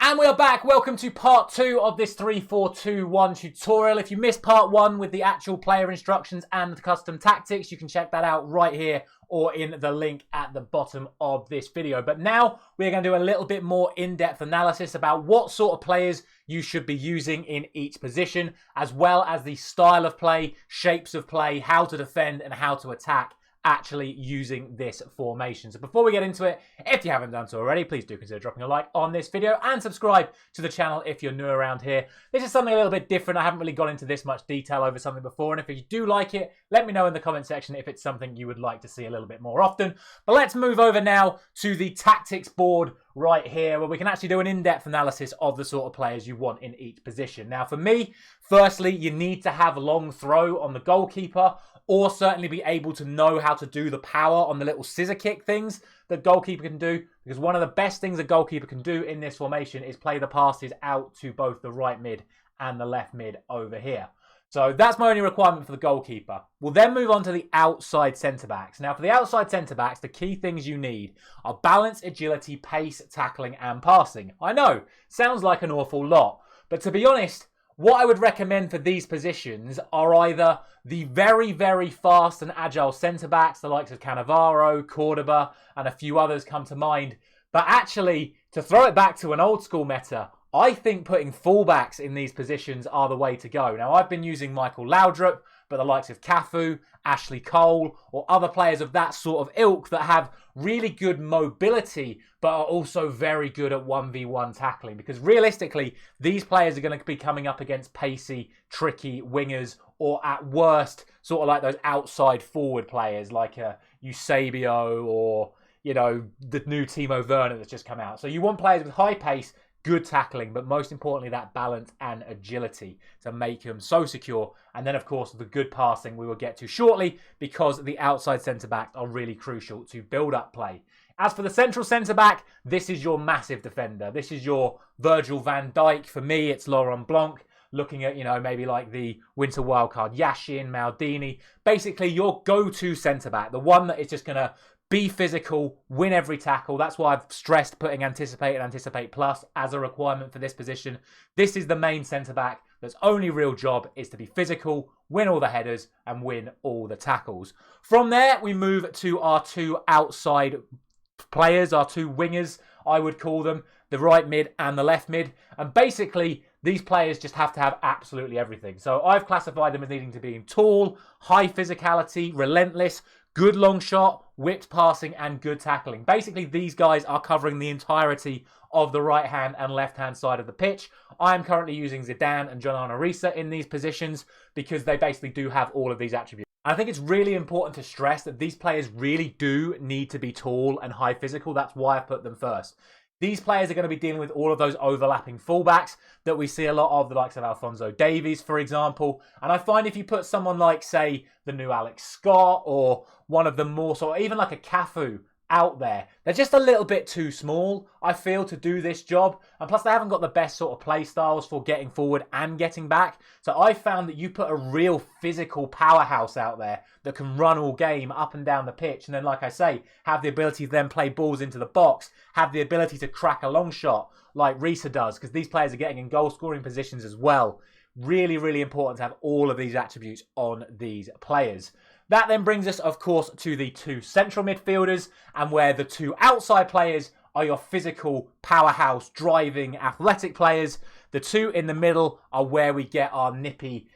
And we are back. Welcome to part 2 of this 3-4-2-1 tutorial. If you missed part 1 with the actual player instructions and the custom tactics, you can check that out right here or in the link at the bottom of this video. But now we're going to do a little bit more in-depth analysis about what sort of players you should be using in each position, as well as the style of play, shapes of play, how to defend and how to attack actually using this formation. So before we get into it, if you haven't done so already, please do consider dropping a like on this video and subscribe to the channel if you're new around here. This is something a little bit different. I haven't really gone into this much detail over something before, and if you do like it, let me know in the comment section if it's something you would like to see a little bit more often. But let's move over now to the tactics board right here, where we can actually do an in-depth analysis of the sort of players you want in each position. Now for me, firstly, you need to have long throw on the goalkeeper, or certainly be able to know how to do the power on the little scissor kick things that goalkeeper can do, because one of the best things a goalkeeper can do in this formation is play the passes out to both the right mid and the left mid over here. So that's my only requirement for the goalkeeper. We'll then move on to the outside centre-backs. Now for the outside centre-backs, the key things you need are balance, agility, pace, tackling and passing. I know, sounds like an awful lot, but to be honest, what I would recommend for these positions are either the very, very fast and agile centre-backs, the likes of Cannavaro, Cordoba, and a few others come to mind. But actually, to throw it back to an old school meta, I think putting fullbacks in these positions are the way to go. Now, I've been using Michael Laudrup, but the likes of Cafu, Ashley Cole, or other players of that sort of ilk that have really good mobility, but are also very good at 1v1 tackling. Because realistically, these players are going to be coming up against pacey, tricky wingers, or at worst, sort of like those outside forward players like Eusebio or, you know, the new Timo Werner that's just come out. So you want players with high pace, good tackling, but most importantly, that balance and agility to make them so secure. And then, of course, the good passing we will get to shortly, because the outside centre-backs are really crucial to build up play. As for the central centre-back, this is your massive defender. This is your Virgil van Dijk. For me, it's Laurent Blanc. Looking at, you know, maybe like the winter wildcard Yashin, Maldini. Basically, your go-to centre-back, the one that is just going to be physical, win every tackle. That's why I've stressed putting Anticipate and Anticipate Plus as a requirement for this position. This is the main centre-back that's only real job is to be physical, win all the headers, and win all the tackles. From there, we move to our two outside players, our two wingers, I would call them, the right mid and the left mid. And basically, these players just have to have absolutely everything. So I've classified them as needing to be tall, high physicality, relentless, good long shot, whipped passing, and good tackling. Basically, these guys are covering the entirety of the right-hand and left-hand side of the pitch. I am currently using Zidane and John Arisa in these positions because they basically do have all of these attributes. I think it's really important to stress that these players really do need to be tall and high physical. That's why I put them first. These players are going to be dealing with all of those overlapping fullbacks that we see a lot of, the likes of Alphonso Davies, for example. And I find if you put someone like, say, the new Alex Scott or one of the more sort of, even like a Cafu out there, they're just a little bit too small, I feel, to do this job. And plus, they haven't got the best sort of play styles for getting forward and getting back. So I found that you put a real physical powerhouse out there that can run all game up and down the pitch. And then, like I say, have the ability to then play balls into the box, have the ability to crack a long shot like Risa does, because these players are getting in goal scoring positions as well. Really, really important to have all of these attributes on these players. That then brings us, of course, to the two central midfielders, and where the two outside players are your physical, powerhouse, driving, athletic players. The two in the middle are where we get our nippy,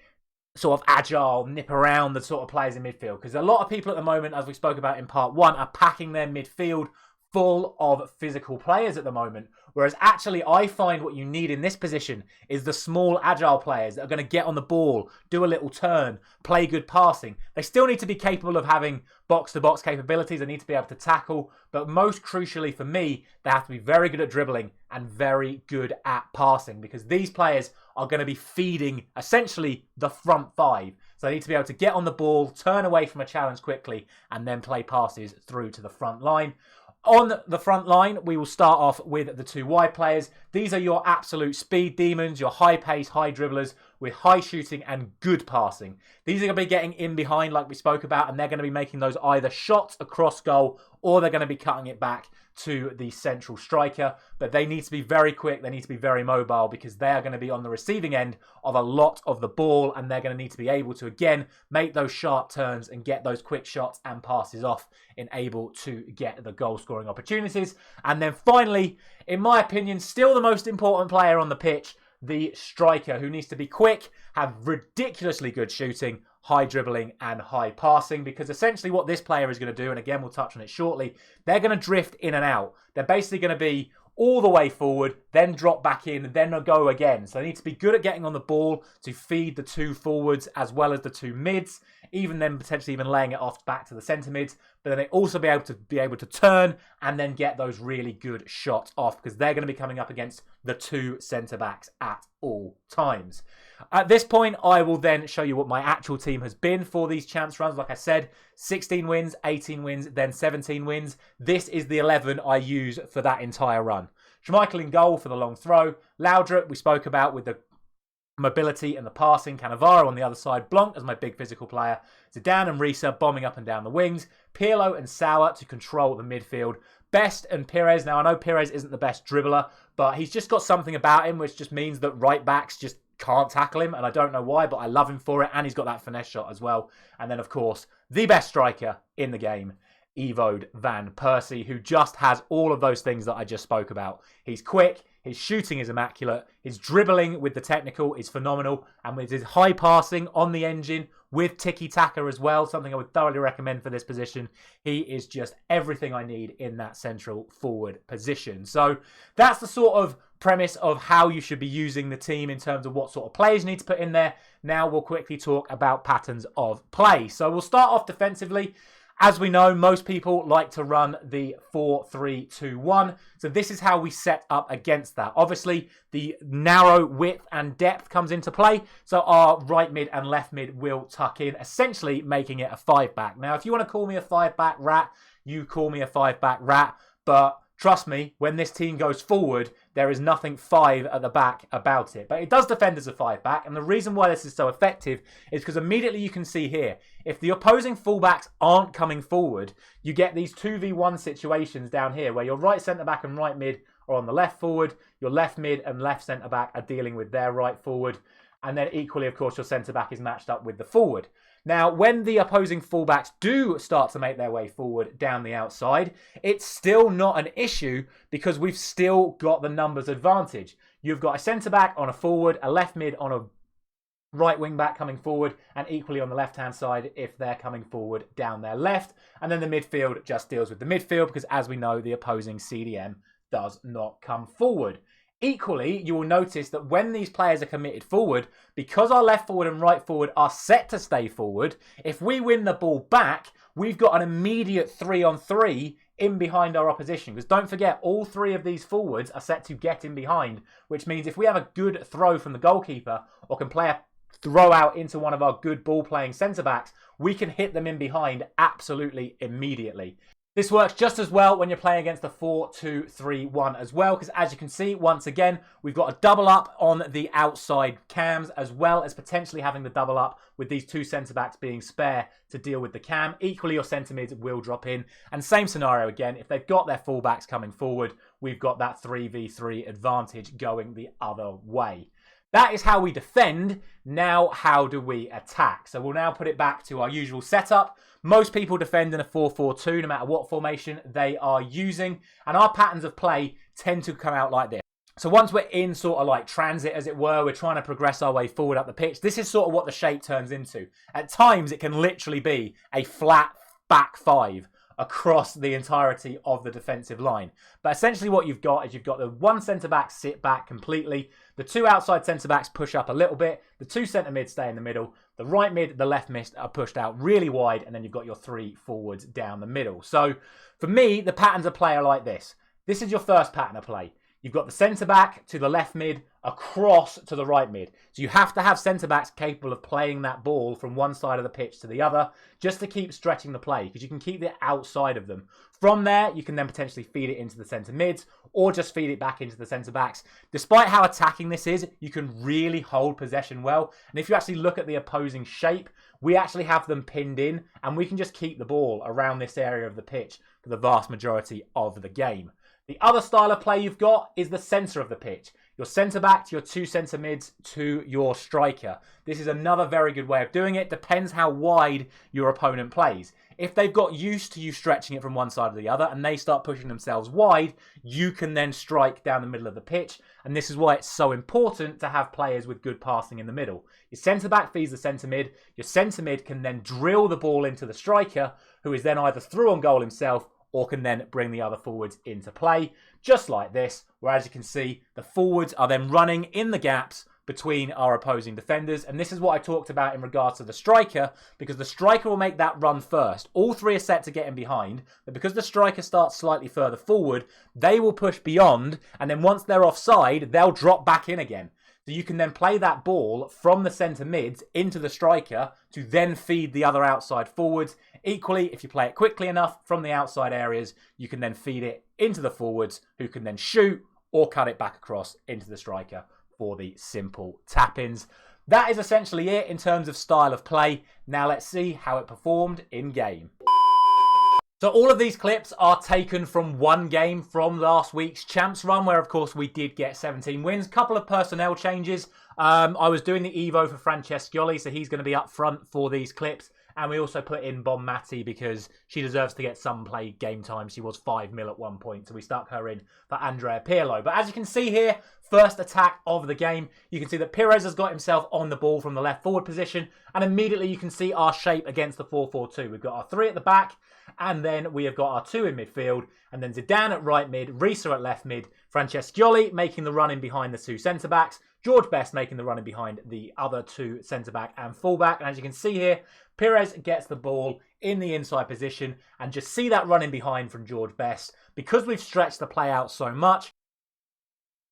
sort of agile, nip around the sort of players in midfield. Because a lot of people at the moment, as we spoke about in part 1, are packing their midfield full of physical players at the moment. Whereas actually I find what you need in this position is the small agile players that are going to get on the ball, do a little turn, play good passing. They still need to be capable of having box-to-box capabilities. They need to be able to tackle. But most crucially for me, they have to be very good at dribbling and very good at passing, because these players are going to be feeding essentially the front five. So they need to be able to get on the ball, turn away from a challenge quickly, and then play passes through to the front line. On the front line, we will start off with the two wide players. These are your absolute speed demons, your high pace, high dribblers, with high shooting and good passing. These are going to be getting in behind like we spoke about, and they're going to be making those either shots across goal or they're going to be cutting it back to the central striker. But they need to be very quick. They need to be very mobile because they are going to be on the receiving end of a lot of the ball, and they're going to need to be able to, again, make those sharp turns and get those quick shots and passes off and able to get the goal scoring opportunities. And then finally, in my opinion, still the most important player on the pitch, the striker, who needs to be quick, have ridiculously good shooting, high dribbling and high passing, because essentially what this player is going to do, and again we'll touch on it shortly, they're going to drift in and out. They're basically going to be all the way forward, then drop back in, then go again. So they need to be good at getting on the ball to feed the two forwards as well as the two mids, even then potentially even laying it off back to the centre mids. But then they also be able to turn and then get those really good shots off, because they're going to be coming up against the two centre backs at all times. At this point, I will then show you what my actual team has been for these chance runs. Like I said, 16 wins, 18 wins, then 17 wins. This is the 11 I use for that entire run. Schmeichel in goal for the long throw. Laudrup, we spoke about with the mobility and the passing. Cannavaro on the other side. Blanc as my big physical player. Zidane and Risa bombing up and down the wings. Pirlo and Sauer to control the midfield. Best and Pires. Now, I know Pires isn't the best dribbler, but he's just got something about him which just means that right backs just can't tackle him, and I don't know why, but I love him for it, and he's got that finesse shot as well. And then, of course, the best striker in the game, Evoed van Persie, who just has all of those things that I just spoke about. He's quick, his shooting is immaculate, his dribbling with the technical is phenomenal, and with his high passing on the engine with tiki-taka as well, something I would thoroughly recommend for this position. He is just everything I need in that central forward position. So that's the sort of premise of how you should be using the team in terms of what sort of players you need to put in there. Now we'll quickly talk about patterns of play. So we'll start off defensively. As we know, most people like to run the 4-3-2-1. So this is how we set up against that. Obviously, the narrow width and depth comes into play. So our right mid and left mid will tuck in, essentially making it a 5-back. Now, if you want to call me a 5-back rat, you call me a 5-back rat. But trust me, when this team goes forward, there is nothing 5 at the back about it. But it does defend as a 5-back. And the reason why this is so effective is because immediately you can see here, if the opposing fullbacks aren't coming forward, you get these 2v1 situations down here where your right centre-back and right mid are on the left forward, your left mid and left centre-back are dealing with their right forward, and then equally, of course, your centre-back is matched up with the forward. Now, when the opposing fullbacks do start to make their way forward down the outside, it's still not an issue because we've still got the numbers advantage. You've got a centre-back on a forward, a left mid on a right wing-back coming forward, and equally on the left-hand side if they're coming forward down their left. And then the midfield just deals with the midfield because, as we know, the opposing CDM does not come forward. Equally, you will notice that when these players are committed forward, because our left forward and right forward are set to stay forward, if we win the ball back, we've got an immediate 3-on-3 in behind our opposition. Because don't forget, all 3 of these forwards are set to get in behind, which means if we have a good throw from the goalkeeper or can play a throw out into one of our good ball-playing centre-backs, we can hit them in behind absolutely immediately. This works just as well when you're playing against the 4-2-3-1 as well, because as you can see, once again, we've got a double up on the outside cams, as well as potentially having the double up with these 2 centre-backs being spare to deal with the cam. Equally, your centre-mids will drop in. And same scenario again, if they've got their full-backs coming forward, we've got that 3v3 advantage going the other way. That is how we defend. Now, how do we attack? So we'll now put it back to our usual setup. Most people defend in a 4-4-2, no matter what formation they are using. And our patterns of play tend to come out like this. So once we're in sort of like transit, as it were, we're trying to progress our way forward up the pitch. This is sort of what the shape turns into. At times, it can literally be a flat back 5 across the entirety of the defensive line. But essentially what you've got is you've got the 1 centre-back sit back completely, the 2 outside centre-backs push up a little bit, the 2 centre-mids stay in the middle, the right mid, the left mid are pushed out really wide, and then you've got your 3 forwards down the middle. So for me, the patterns of play are like this. This is your first pattern of play. you've got the centre-back to the left mid, across to the right mid. So you have to have centre-backs capable of playing that ball from one side of the pitch to the other, just to keep stretching the play, because you can keep it outside of them. From there, you can then potentially feed it into the centre mids, or just feed it back into the centre-backs. Despite how attacking this is, you can really hold possession well. And if you actually look at the opposing shape, we actually have them pinned in, and we can just keep the ball around this area of the pitch for the vast majority of the game. The other style of play you've got is the centre of the pitch. Your centre-back to your two centre mids to your striker. This is another very good way of doing it. Depends how wide your opponent plays. If they've got used to you stretching it from one side or the other and they start pushing themselves wide, you can then strike down the middle of the pitch. And this is why it's so important to have players with good passing in the middle. Your centre-back feeds the centre mid. Your centre mid can then drill the ball into the striker, who is then either through on goal himself or can then bring the other forwards into play, just like this, where as you can see, the forwards are then running in the gaps between our opposing defenders. And this is what I talked about in regards to the striker, because the striker will make that run first. All three are set to get in behind, but because the striker starts slightly further forward, they will push beyond, and then once they're offside, they'll drop back in again. So you can then play that ball from the centre mids into the striker to then feed the other outside forwards. Equally, if you play it quickly enough from the outside areas, you can then feed it into the forwards, who can then shoot or cut it back across into the striker for the simple tap-ins. That is essentially it in terms of style of play. Now let's see how it performed in game. So all of these clips are taken from one game from last week's Champs run, where of course we did get 17 wins. Couple of personnel changes. I was doing the Evo for Francescioli, so he's going to be up front for these clips. And we also put in Bon Matti because she deserves to get some play game time. She was 5 mil at one point, so we stuck her in for Andrea Pirlo. But as you can see here, first attack of the game, you can see that Pires has got himself on the ball from the left forward position. And immediately you can see our shape against the 4-4-2. We've got our 3 at the back, and then we have got our 2 in midfield. And then Zidane at right mid, Risa at left mid, Francescioli making the run in behind the 2 centre-backs, George Best making the run in behind the other 2 centre-back and full-back. And as you can see here, Pires gets the ball in the inside position, and just see that run in behind from George Best. Because we've stretched the play out so much,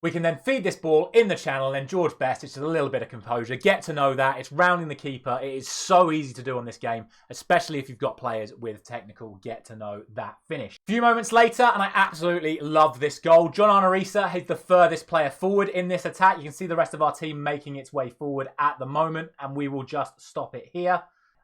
we can then feed this ball in the channel, and George Best, it's just a little bit of composure. Get to know that. It's rounding the keeper. It is so easy to do on this game, especially if you've got players with technical get to know that finish. A few moments later, and I absolutely love this goal. John Arisa is the furthest player forward in this attack. You can see the rest of our team making its way forward at the moment, and we will just stop it here.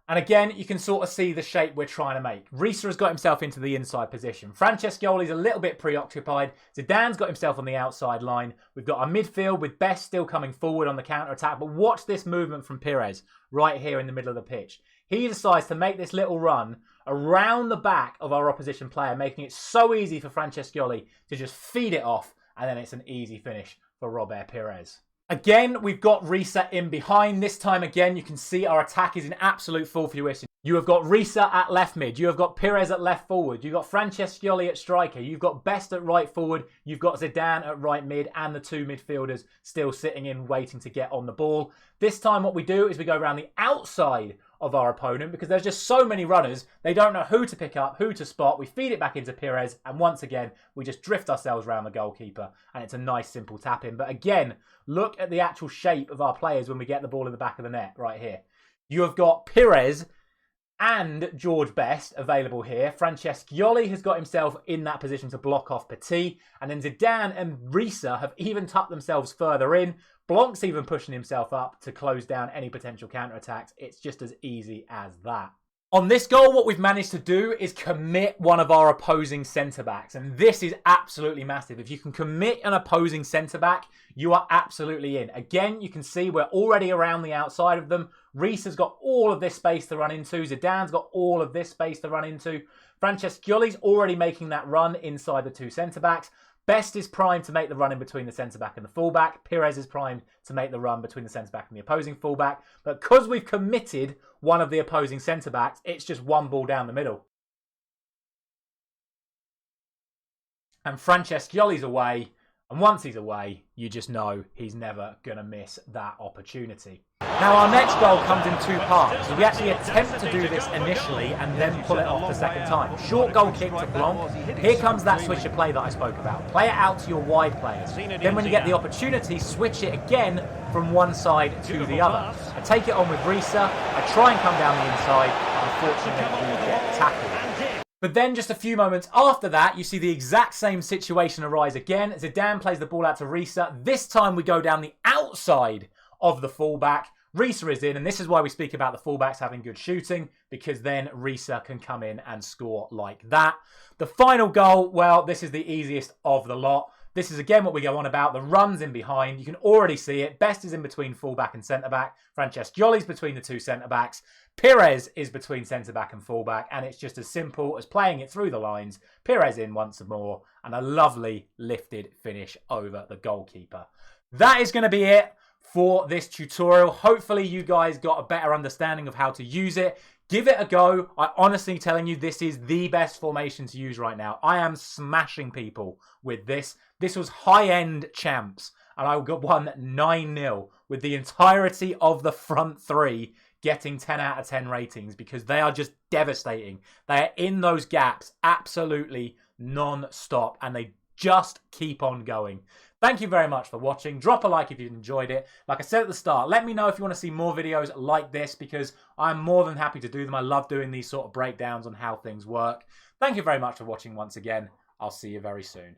And again, you can sort of see the shape we're trying to make. Risa has got himself into the inside position. Francescioli's a little bit preoccupied. Zidane's got himself on the outside line. We've got our midfield with Best still coming forward on the counter-attack. But watch this movement from Pires right here in the middle of the pitch. He decides to make this little run around the back of our opposition player, making it so easy for Francescioli to just feed it off. And then it's an easy finish for Robert Pires. Again, we've got Risa in behind. This time again, you can see our attack is in absolute full fruition. You have got Risa at left mid. You have got Pires at left forward. You've got Francescioli at striker. You've got Best at right forward. You've got Zidane at right mid, and the 2 midfielders still sitting in waiting to get on the ball. This time what we do is we go around the outside of our opponent because there's just so many runners. They don't know who to pick up, who to spot. We feed it back into Pires, and once again, we just drift ourselves around the goalkeeper, and it's a nice simple tap in. But again, look at the actual shape of our players when we get the ball in the back of the net right here. You have got Pires and George Best available here. Francescioli has got himself in that position to block off Petit. And then Zidane and Risa have even tucked themselves further in. Blanc's even pushing himself up to close down any potential counter-attacks. It's just as easy as that. On this goal, what we've managed to do is commit one of our opposing centre-backs. And this is absolutely massive. If you can commit an opposing centre-back, you are absolutely in. Again, you can see we're already around the outside of them. Reese has got all of this space to run into. Zidane's got all of this space to run into. Francescioli's already making that run inside the 2 centre-backs. Best is primed to make the run in between the centre-back and the full-back. Pires is primed to make the run between the centre-back and the opposing full-back. But because we've committed one of the opposing centre-backs, it's just one ball down the middle. And Francescioli's away, And once he's away, you just know he's never going to miss that opportunity. Now, our next goal comes in two parts. So we actually attempt to do this initially and then pull it off the second time. Short goal kick to Blanc. Here comes that switcher play that I spoke about. Play it out to your wide players. Then when you get the opportunity, switch it again from one side to the other. I take it on with Risa. I try and come down the inside. Unfortunately, we get tackled. But then just a few moments after that, you see the exact same situation arise again. Zidane plays the ball out to Risa. This time we go down the outside of the fullback. Risa is in, and this is why we speak about the fullbacks having good shooting, because then Risa can come in and score like that. The final goal, well, this is the easiest of the lot. This is again what we go on about. The runs in behind. You can already see it. Best is in between fullback and centre-back. Francesc Jolly's between the two centre-backs. Pires is between centre-back and fullback. And it's just as simple as playing it through the lines. Pires in once more. And a lovely lifted finish over the goalkeeper. That is going to be it for this tutorial. Hopefully you guys got a better understanding of how to use it. Give it a go. I honestly telling you, this is the best formation to use right now. I am smashing people with this. This was high-end champs, and I won 9-0 with the entirety of the front three getting 10 out of 10 ratings because they are just devastating. They are in those gaps absolutely non-stop, and they just keep on going. Thank you very much for watching. Drop a like if you enjoyed it. Like I said at the start, let me know if you want to see more videos like this because I'm more than happy to do them. I love doing these sort of breakdowns on how things work. Thank you very much for watching once again. I'll see you very soon.